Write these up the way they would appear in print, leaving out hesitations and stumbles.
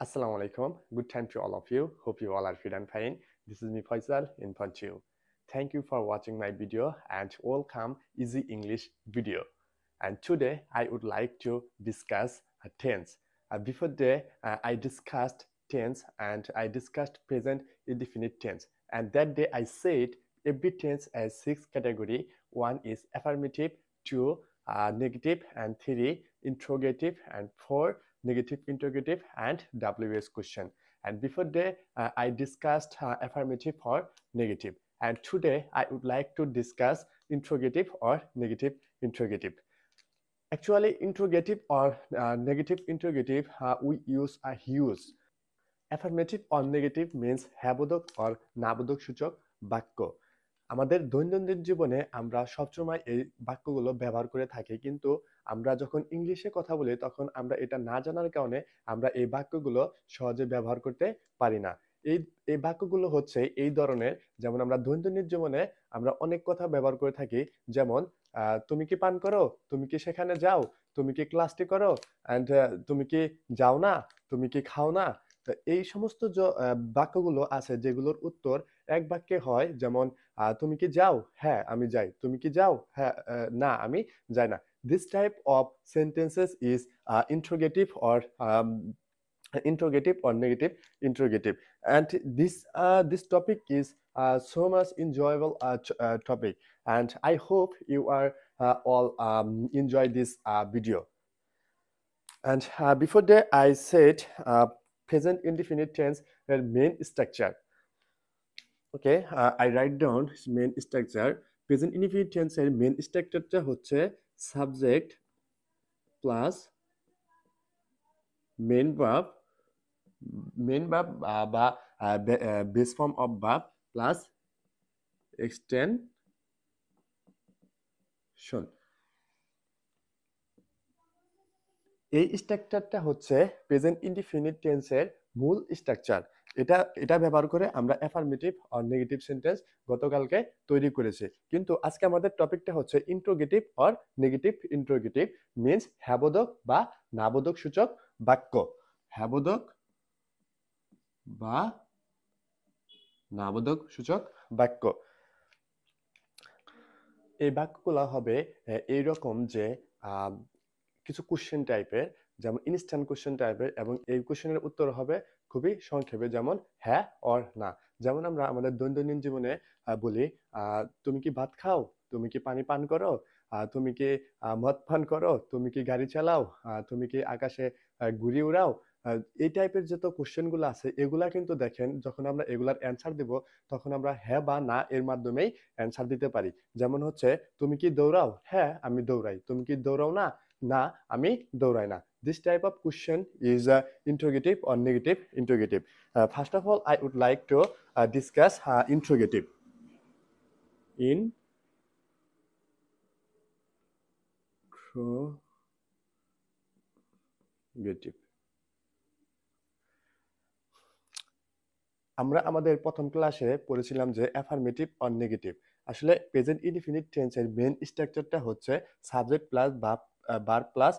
Assalamu alaikum. Good time to all of you. Hope you all are fit and fine. This is me Faisal in Punchu. Thank you for watching my video and welcome Easy English video. And today I would like to discuss tense. Before that, I discussed tense and I discussed present indefinite tense. And that day I said every tense has 6 category. 1 is affirmative, 2 negative, and 3 interrogative, and 4 negative interrogative, and WS question. And before that, I discussed affirmative or negative. And today I would like to discuss interrogative or negative interrogative. Actually, interrogative or negative interrogative, we use a use. Affirmative or negative means হ্যাবোধক or নাবোধক সূচক বাক্য। আমাদের দৈনন্দিন জীবনে আমরা সবসময় এই বাক্যগুলো ব্যবহার করে থাকি, কিন্তু আমরা যখন ইংলিশে কথা বলি তখন আমরা এটা না জানার কারণে আমরা এই বাক্যগুলো সহজে ব্যবহার করতে পারি না। এই এই বাক্যগুলো হচ্ছে এই ধরনের, যেমন আমরা দৈনন্দিন জীবনে আমরা অনেক কথা ব্যবহার করে থাকি, যেমন তুমি কি পান করো, তুমি কি সেখানে যাও, তুমি কি ক্লাসটি করো, অ্যান্ড তুমি কি যাও না, তুমি কি খাও না। তো এই সমস্ত বাক্যগুলো আছে যেগুলোর উত্তর এক বাক্যে হয়, যেমন তুমি কি যাও, হ্যাঁ আমি যাই, তুমি কি যাও, হ্যাঁ না আমি যাই না। This type of sentences is interrogative or negative interrogative, and this topic is so much enjoyable topic, and I hope you are all enjoy this video. And before that I said present indefinite tense main structure. Okay, I write down main structure. Present indefinite tense এর main structure হচ্ছে subject plus main verb বা base form of verb plus extension. এই স্ট্রাকচারটা হচ্ছে present indefinite টেন্সের মূল structure. এটা ব্যবহার করে আমরা অ্যাফার্মেটিভ আর নেগেটিভ সেন্টেন্স গতকালকে তৈরি করেছি, কিন্তু আজকে আমাদের টপিকটা হচ্ছে ইন্ট্রোগেটিভ আর নেগেটিভ ইন্ট্রোগেটিভ মিন্স হ্যাবোধক বা নাবোধক সূচক বাক্য। হ্যাবোধক বা নাবোধক সূচক বাক্য। এই বাক্যগুলো হবে এইরকম যে কিছু কোশ্চেন টাইপের, যেমন ইনস্ট্যান্ট কোশ্চেন টাইপের, এবং এই কোশ্চেনের উত্তর হবে খুবই সংক্ষেপে, যেমন হ্যাঁ অর না। যেমন আমরা আমাদের দৈনন্দিন জীবনে বলি তুমি কি ভাত খাও, তুমি কি পানি পান করো, তুমি কি মদ পান করো, তুমি কি গাড়ি চালাও, তুমি কি আকাশে ঘুড়ি উড়াও। এই টাইপের যত কোশ্চেনগুলো আছে এগুলা কিন্তু দেখেন যখন আমরা এগুলার অ্যান্সার দেব তখন আমরা হ্যাঁ বা না এর মাধ্যমেই অ্যান্সার দিতে পারি। যেমন হচ্ছে তুমি কি দৌড়াও, হ্যাঁ আমি দৌড়াই। তুমি কি দৌড়াও না, না আমি দৌড়াই না। This type of question is interrogative or negative interrogative. First of all, I would like to discuss interrogative. Interrogative. আমরা আমাদের প্রথম ক্লাসে পড়েছিলাম যে অ্যাফার্মেটিভ অর নেগেটিভ। আসলে প্রেজেন্ট ইনডিফিনিট টেন্সের মেন স্ট্রাকচারটা হচ্ছে subject plus verb plus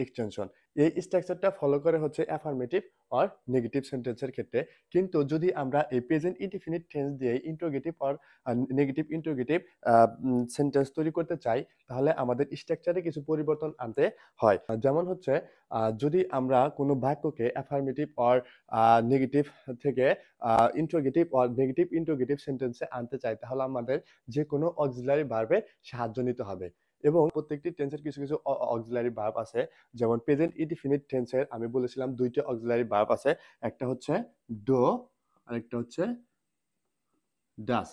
extension. এই স্ট্রাকচারটা ফলো করে হচ্ছে অ্যাফার্মেটিভ অর নেগেটিভ সেন্টেন্সের ক্ষেত্রে। কিন্তু যদি আমরা এই প্রেজেন্ট ইনডিফিনিট টেন্স দিয়ে interrogative or negative interrogative sentence তৈরি করতে চাই তাহলে আমাদের স্ট্রাকচারে কিছু পরিবর্তন আনতে হয়। যেমন হচ্ছে যদি আমরা কোনো বাক্যকে অ্যাফার্মেটিভ অর নেগেটিভ থেকে ইন্ট্রোগেটিভ অর নেগেটিভ ইন্ট্রোগেটিভ সেন্টেন্সে আনতে চাই তাহলে আমাদের যে কোনো অক্সিলারি ভার্বের সাহায্য নিতে হবে, এবং প্রত্যেকটি টেন্সের কিছু কিছু অক্সিলারি ভার্ব আছে। যেমন প্রেজেন্ট ইনডিফিনিট টেন্সের আমি বলেছিলাম দুইটা অক্সিলারি ভার্ব আছে, একটা হচ্ছে ডো আর একটা হচ্ছে ডাস।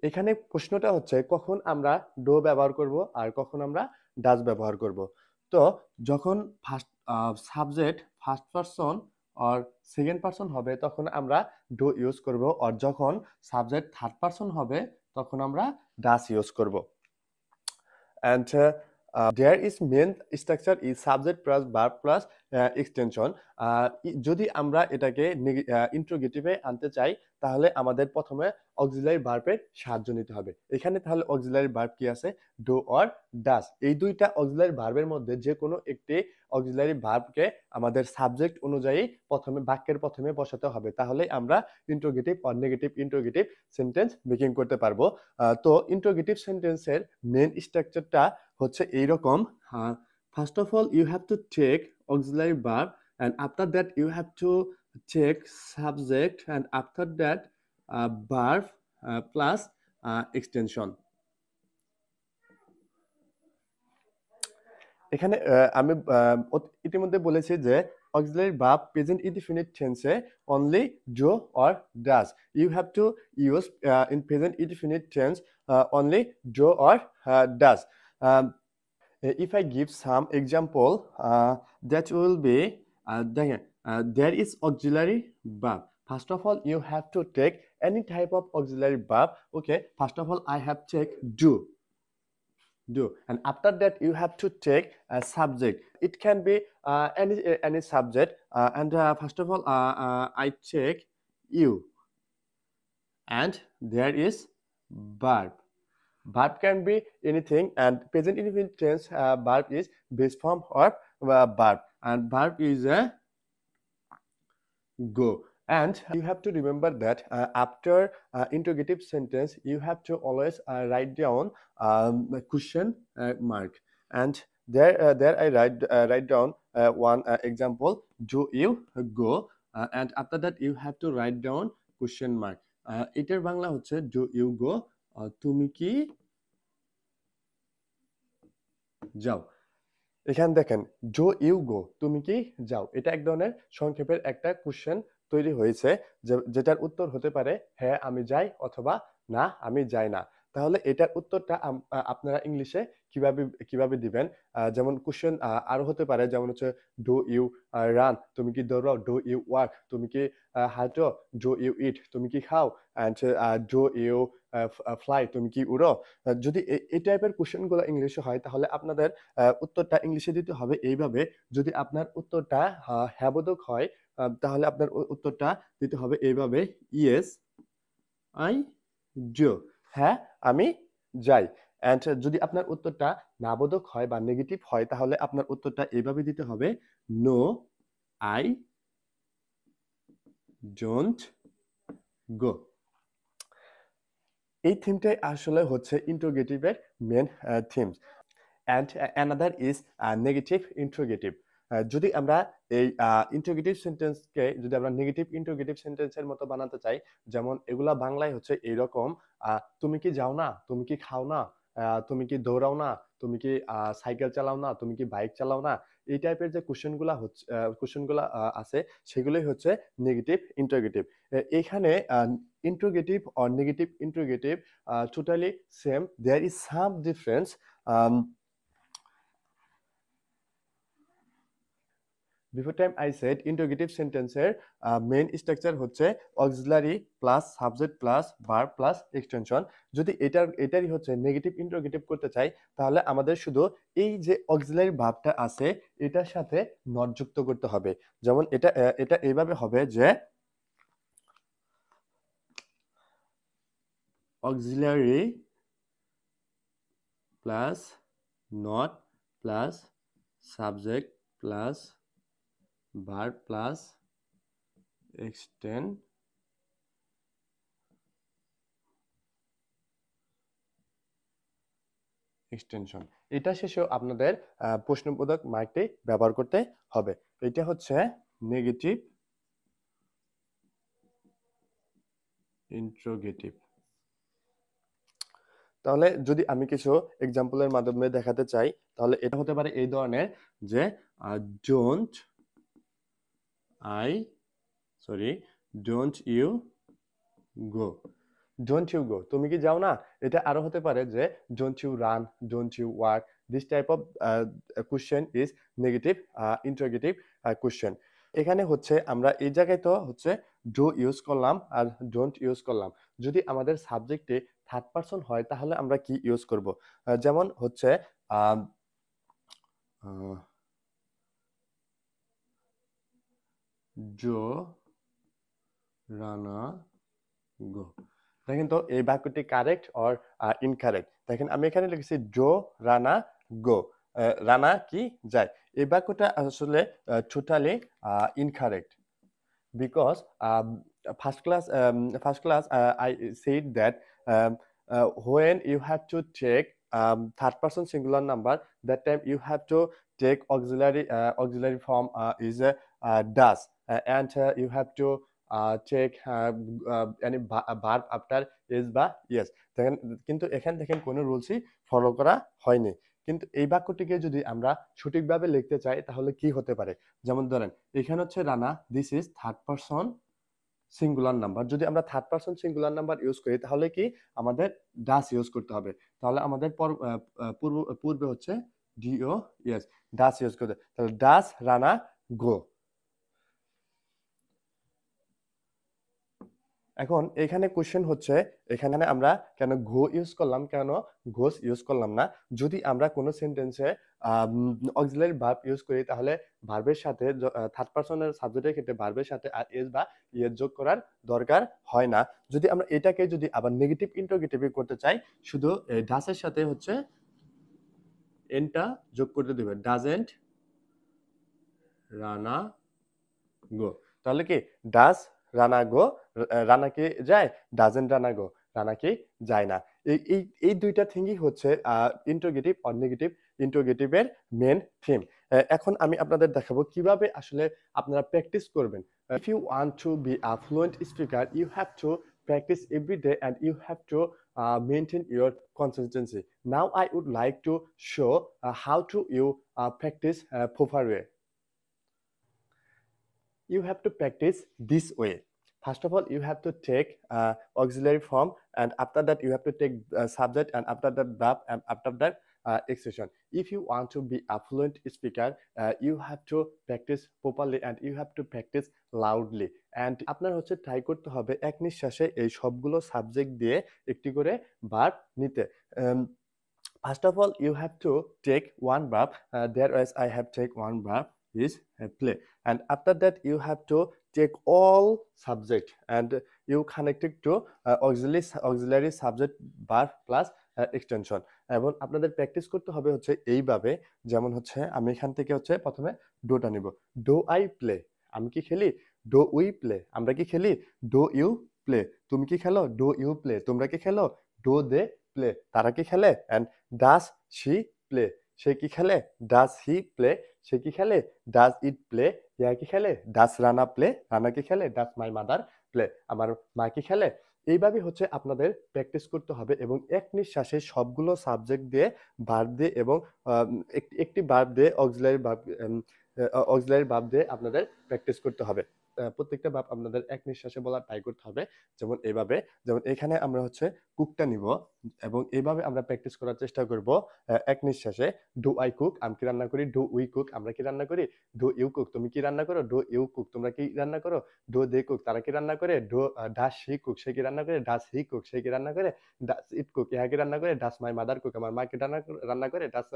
এখানে প্রশ্নটা হচ্ছে কখন আমরা ডো ব্যবহার করব আর কখন আমরা ডাস ব্যবহার করব। তো যখন ফার্স্ট সাবজেক্ট ফার্স্ট পারসন আর সেকেন্ড পারসন হবে তখন আমরা ডো ইউজ করব, আর যখন সাবজেক্ট থার্ড পারসন হবে তখন আমরা ডাস ইউজ করব। and there is main structure is subject plus verb plus extension. যদি আমরা এটাকে ইন্ট্রোগেটিভে আনতে চাই তাহলে আমাদের প্রথমে অক্সিলারি ভার্বের সাহায্য নিতে হবে। এখানে তাহলে অক্সিলারি ভার্ব কি আছে? Do or does. এই দুইটা অক্সিলারি ভার্বের মধ্যে যে কোনো একটি অক্সিলারি ভার্বকে আমাদের সাবজেক্ট অনুযায়ী প্রথমে বাক্যের প্রথমে বসাতে হবে, তাহলে আমরা interrogative or negative interrogative sentence making করতে পারবো। তো ইন্টারোগেটিভ সেন্টেন্সের মেন স্ট্রাকচারটা হচ্ছে এইরকম। First of all you have to take auxiliary verb and after that you have to take subject and after that verb plus extension. এখানে আমি ইতিমধ্যে বলেছি যে অক্সিলারি ভার্ব প্রেজেন্ট ইনডিফিনিট টেন্সে only do or does. You have to use in present indefinite tense only do or does. If I give some example, that will be there is auxiliary verb. First of all, you have to take any type of auxiliary verb. Okay, first of all, I have take do, and after that you have to take a subject. It can be any subject, and first of all, I take you, and there is verb. Verb can be anything, and present indefinite tense verb is base form of verb, and verb is a go. And you have to remember that after interrogative sentence you have to always write down question mark, and there I write down one example: do you go? And after that you have to write down question mark. এটার বাংলা হচ্ছে do you go, তুমি কি যাও। এখানে দেখেন do you go, তুমি কি যাও, এটা এক ধরনের সংক্ষেপের একটা কোশ্চেন তৈরি হয়েছে, যেটার উত্তর হতে পারে হ্যাঁ আমি যাই অথবা না আমি যাই না। তাহলে এটার উত্তরটা আপনারা ইংলিশে কিভাবে কিভাবে দিবেন? যেমন কোশ্চেন আরো হতে পারে, যেমন হচ্ছে ডু ইউ রান, তুমি কি দৌড়াও? ডু ইউ ওয়াক, তুমি কি হাঁটো? ডু ইউ ইট, তুমি কি খাও? অ্যান্ড ডু ইউ ফ্লাই, তুমি কি উড়ো? যদি এই টাইপের কোশ্চেনগুলো ইংলিশে হয় তাহলে আপনাদের উত্তরটা ইংলিশে দিতে হবে এইভাবে। যদি আপনার উত্তরটা হ্যাঁবোধক হয় তাহলে আপনার উত্তরটা দিতে হবে এইভাবে: ইয়েস আই ডু, হ্যাঁ আমি যাই। অ্যান্ড যদি আপনার উত্তরটা নাবোধক হয় বা নেগেটিভ হয় তাহলে আপনার উত্তরটা এইভাবে দিতে হবে: নো আই ডোন্ট গো। এই থিমটাই আসলে হচ্ছে ইন্টারোগেটিভের main themes. And another is negative interrogative. যদি আমরা এই ইন্টারোগেটিভ সেন্টেন্সকে যদি আমরা নেগেটিভ ইন্টারোগেটিভ সেন্টেন্সের মতো বানাতে চাই, যেমন এগুলা বাংলায় হচ্ছে এইরকম: তুমি কি যাও না? তুমি কি খাও না? তুমি কি দৌড়াও না? তুমি কি সাইকেল চালাও না? তুমি কি বাইক চালাও না? এই টাইপের যে কোশ্চেনগুলা হচ্ছে কোশ্চেনগুলা আছে সেগুলোই হচ্ছে নেগেটিভ ইন্টারোগেটিভ। এখানে interrogative or negative interrogative totally same, there is some difference. Before time I said interrogative সেন্টেন্সের মেইন স্ট্রাকচার হচ্ছে auxiliary plus subject plus verb plus extension. যদি এটারই হচ্ছে নেগেটিভ ইন্টারোগেটিভ করতে চাই তাহলে আমাদের শুধু এই যে অক্সিলারি ভার্বটা আছে এটার সাথে নট যুক্ত করতে হবে। যেমন এটা এইভাবে হবে যে auxiliary plus not plus subject plus verb plus extension. এটা শেষেও আপনাদের প্রশ্নবোধক মার্কটি ব্যবহার করতে হবে। এটা হচ্ছে নেগেটিভ ইন্টারোগেটিভ। তাহলে যদি আমি কিছু এক্সাম্পলের মাধ্যমে দেখাতে চাই তাহলে এটা হতে পারে এই ধরনের যে don't you go, don't you go, তুমি কি যাও না? এটা আরো হতে পারে যে don't you run, don't you walk. This type of question is negative interrogative question. এখানে হচ্ছে আমরা এই জায়গায় তো হচ্ছে ডু ইউজ করলাম আর ডোন্ট ইউজ করলাম। যদি আমাদের সাবজেক্টে থার্ড পারসন হয় তাহলে আমরা কি ইউজ করব? যেমন হচ্ছে জো রানা গো। দেখেন তো এই বাক্যটি কারেক্ট অর ইনকারেক্ট। দেখেন আমি এখানে লিখেছি ডো রানা গো, রানা কি যায়। এই বাক্যটা আসলে totally incorrect because first class I said that when you have to take third person singular number, that time you have to take auxiliary form is does, and you have to take any verb after is বা yes। দেখেন কিন্তু এখানে দেখেন কোনো রুলসই follow করা হয়নি। কিন্তু এই বাক্যটিকে যদি আমরা সঠিকভাবে লিখতে চাই তাহলে কি হতে পারে, যেমন ধরেন এখানে হচ্ছে Rana, this is third person singular number. যদি আমরা third person singular number use করি তাহলে কি আমাদের ডাস ইউজ করতে হবে। তাহলে আমাদের পূর্বে হচ্ছে ডিও ইয়েস ডাস ইউজ করতে, তাহলে ডাস রানা গো। এখন এখানে কোশ্চেন হচ্ছে এখানে আমরা কেন গো ইউজ করলাম, কেন গোস ইউজ করলাম না। যদি আমরা কোনো সেন্টেন্সে অক্সিলারি ভার্ব ইউজ করি তাহলে ভার্বের সাথে থার্ড পারসনের সাবজেক্টের ক্ষেত্রে ভার্বের সাথে আর এস বা ইয়েস যোগ করার দরকার হয় না। যদি আমরা এটাকে যদি আবার নেগেটিভ ইন্টারোগেটিভ করতে চাই, শুধু ডাসের সাথে হচ্ছে এনটা যোগ করতে দেবে, ডাজেন্ট রানা গো। তাহলে কি ডাজ রানা গো, রানা কি যায়, ডাজেন্ট রানা গো, রানা কি যায় না। এই এই এই দুইটা থিংই হচ্ছে ইন্টারোগেটিভ অর নেগেটিভ ইন্টারোগেটিভের মেন থিম। এখন আমি আপনাদের দেখাবো কিভাবে আসলে আপনারা প্র্যাকটিস করবেন। If you want to be a fluent speaker you have to practice every day and you have to maintain your consistency. Now I would like to show how to you practice proper way. You have to practice this way. First of all, you have to take auxiliary form, and after that you have to take subject, and after that verb, and after that expression. If you want to be a fluent speaker, you have to practice properly and you have to practice loudly. And আপনার হচ্ছে try করতে হবে এক নিঃশ্বাসে এই সবগুলো subject দিয়ে একটি করে ভার্ব নিতে। First of all, you have to take one verb. There as I have take one verb is play, and after that you have to take all subject and you connect it to auxiliary subject verb plus extension. এবং আপনাদের practice করতে হবে হচ্ছে এইভাবে, যেমন হচ্ছে আমি এখান থেকে হচ্ছে প্রথমে ডোটা নিব, ডো আই প্লে, আমি কি খেলি, ডো উই প্লে, আমরা কি খেলি, ডো ইউ প্লে, তুমি কি খেলো, ডো ইউ প্লে, তোমরা কি খেলো, ডো দে প্লে, তারা কি খেলে, অ্যান্ড ডাস শি প্লে, সে কি খেলে, ডাস হি প্লে, সে কি খেলে, ডাস ইট প্লে, ইয়া কি খেলে, ডাস রানা প্লে, রানা কি খেলে, ডাস মাই মাদার প্লে, আমার মা কি খেলে। এইভাবে হচ্ছে আপনাদের প্র্যাকটিস করতে হবে এবং এক নিঃশ্বাসে সবগুলো সাবজেক্ট দিয়ে ভার্ব দিয়ে এবং একটি ভার্ব দিয়ে অক্সিলারি ভার্ব দিয়ে আপনাদের প্র্যাকটিস করতে হবে। প্রত্যেকটা ভার্ব আপনাদের এক নিঃশ্বাসে বলা ট্রাই করতে হবে, যেমন এইভাবে, যেমন এখানে আমরা হচ্ছে কুকটা নিব এবং এইভাবে আমরা প্র্যাকটিস করার চেষ্টা করব এক নিঃশ্বাসে। ডু আই কুক, আমি কি রান্না করি, ডু উই কুক, আমরা কি রান্না করি, ডু ইউ কুক, তুমি কি রান্না করো, ডু ইউ কুক, তোমরা কি রান্না করো, ডু দে কুক, তারা কি রান্না করে, ডাস শি কুক, সে কি রান্না করে, ডাস হি কুক, সে কি রান্না করে, ডাস ইট কুক, ইহা কি রান্না করে, ডাস মাই মাদার কুক, আমার মা কি রান্না করে, ডাস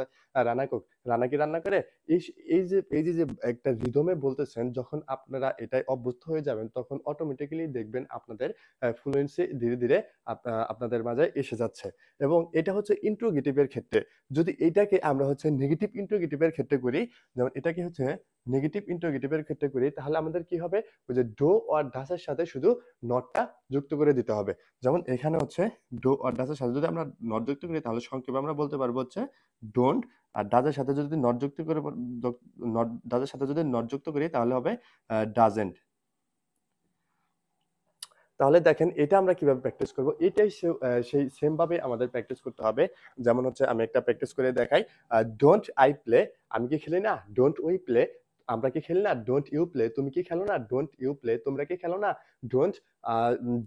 রানা কুক, রানা কি রান্না করে। এই যে একটা রিদমে বলতেছেন, যখন আপনারা এটাই অভ্যস্ত হয়ে যাবেন তখন অটোমেটিক্যালি দেখবেন আপনাদের ফ্লুয়েন্সি ধীরে ধীরে আপনাদের মাঝে এসে যাচ্ছে। এবং এটা হচ্ছে ইন্ট্রোগেটিভের ক্ষেত্রে। যদি এটাকে আমরা হচ্ছে নেগেটিভ ইন্ট্রোগেটিভের ক্ষেত্রে করি, যেমন এটাকে হচ্ছে নেগেটিভ ইন্ট্রোগেটিভের ক্ষেত্রে করি, তাহলে আমাদের কি হবে, ওই যে ডো আর ডাসের সাথে শুধু নটটা যুক্ত করে দিতে হবে। যেমন এখানে হচ্ছে ডো আর ডাসের সাথে যদি আমরা নট যুক্ত করি তাহলে সংক্ষেপে আমরা বলতে পারবো হচ্ছে ডোন্ট, আর ডাজের সাথে যদি নট যুক্ত করে ডাজের সাথে যদি নট যুক্ত করি তাহলে হবে ডাজেন্ট। তাহলে দেখেন এটা আমরা কিভাবে প্র্যাকটিস করব, এটাই সেই সেম ভাবে আমাদের প্র্যাকটিস করতে হবে। যেমন হচ্ছে আমি একটা প্র্যাকটিস করে দেখাই, ডোন্ট আই প্লে, আমি কি খেলি না, ডোন্ট উই প্লে, আমরা কি খেলি না, ডোন্ট ইউ প্লে, তুমি কি খেলো না, ডোন্ট ইউ প্লে, তোমরা কি খেলো না, ডোন্ট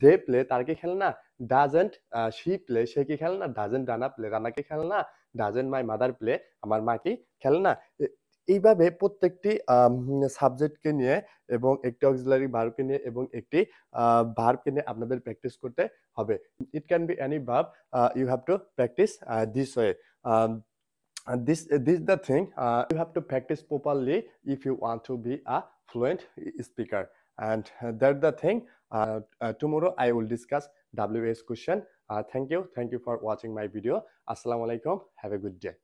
দে প্লে, তারা কি খেলে না, ডাজেন্ট শি প্লে, সে কি খেলে না, ডাজেন্ট রানা প্লে, রানা কি খেলে না, ডাজেন্ট মাই মাদার প্লে, আমার মা কি খেলে না। এইভাবে প্রত্যেকটি সাবজেক্টকে নিয়ে এবং একটি অক্সিলারি ভার্বকে নিয়ে এবং একটি ভার্বকে নিয়ে আপনাদের প্র্যাকটিস করতে হবে। It can be any verb, you have to practice this way. This is the thing, you have to practice properly if you want to be a fluent speaker, and that's the thing. Tomorrow I will discuss WS question. Thank you for watching my video. Assalamu alaikum. Have a good day.